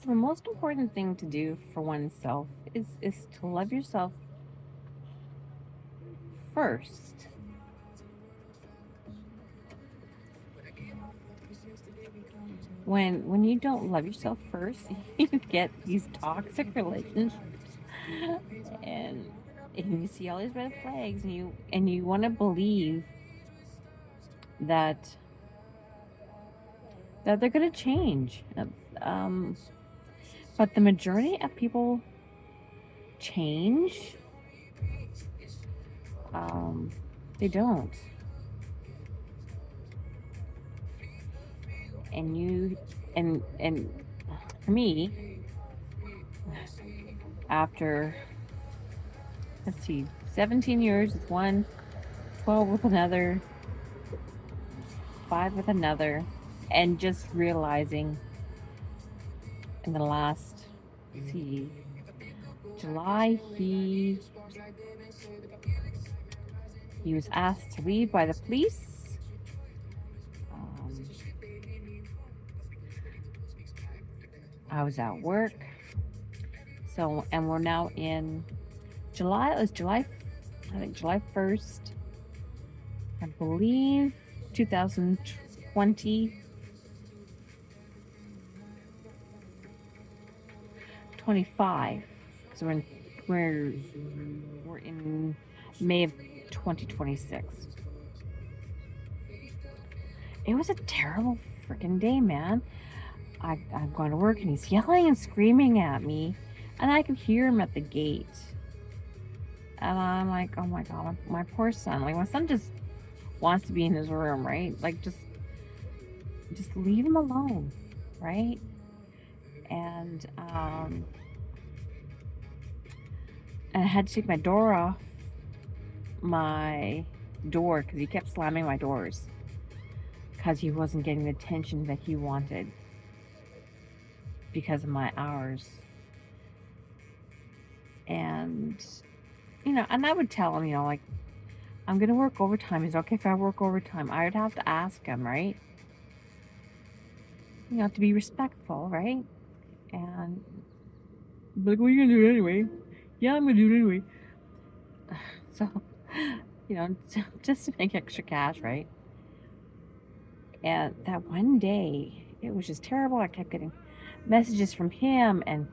The most important thing to do for oneself is to love yourself first. When you don't love yourself first, you get these toxic relationships, and and you see all these red flags, and you want to believe that they're going to change. Um, but the majority of people change. Um, they don't. And you and for me, after, let's see, 17 years with one, 12 with another, 5 with another, and just realizing in the last, let's see, July, he was asked to leave by the police. Um, I was at work. So, and we're now in July. It was July, I think July 1st, I believe, 2020, 25. Because we're, we're in May of 2026. It was a terrible freaking day, man. I'm going to work and he's yelling and screaming at me, and I could hear him at the gate. And I'm like, oh my god, my poor son. Like, my son just wants to be in his room, right? Like, just leave him alone, right? And I had to take my door off my door because he kept slamming my doors because he wasn't getting the attention that he wanted because of my hours. And and I would tell him, like, I'm gonna work overtime. Is it okay if I work overtime? I would have to ask him, right? To be respectful, right? And like, what are you gonna do anyway? Yeah, I'm gonna do it anyway. So, just to make extra cash, right? And that one day, it was just terrible. I kept getting messages from him and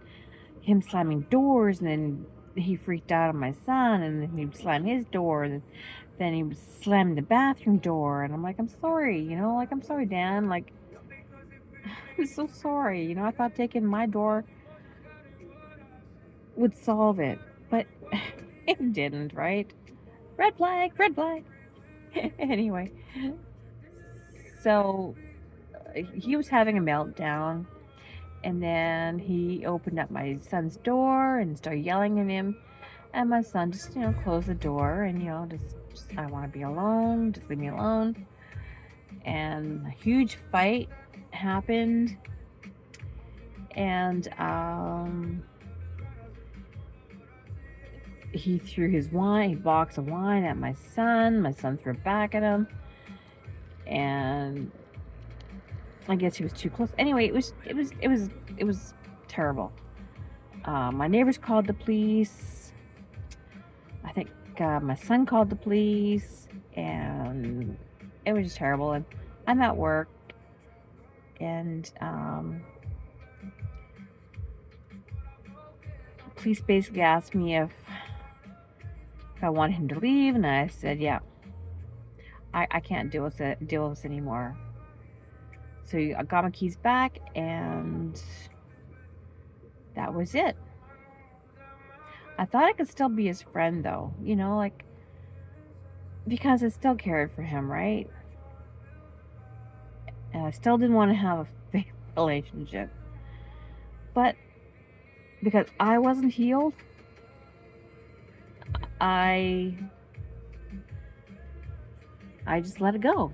him slamming doors, and then he freaked out on my son, and then he'd slam his door, and then he would slam the bathroom door, and I'm like, I'm sorry, like, I'm sorry, Dan, like, I'm so sorry, I thought taking my door would solve it, but it didn't, right? Red flag, red flag. Anyway, so he was having a meltdown, and then he opened up my son's door and started yelling at him. And my son just, closed the door and, just I want to be alone. Just leave me alone. And a huge fight happened. And he threw his box of wine at my son. My son threw it back at him. And I guess he was too close. Anyway, it was terrible. My neighbors called the police. I think my son called the police, and it was just terrible. And I'm at work, and police basically asked me if I wanted him to leave, and I said, yeah, I can't deal with this anymore. So I got my keys back, and that was it. I thought I could still be his friend, though, like, because I still cared for him, right? And I still didn't want to have a fake relationship. But because I wasn't healed, I I just let it go.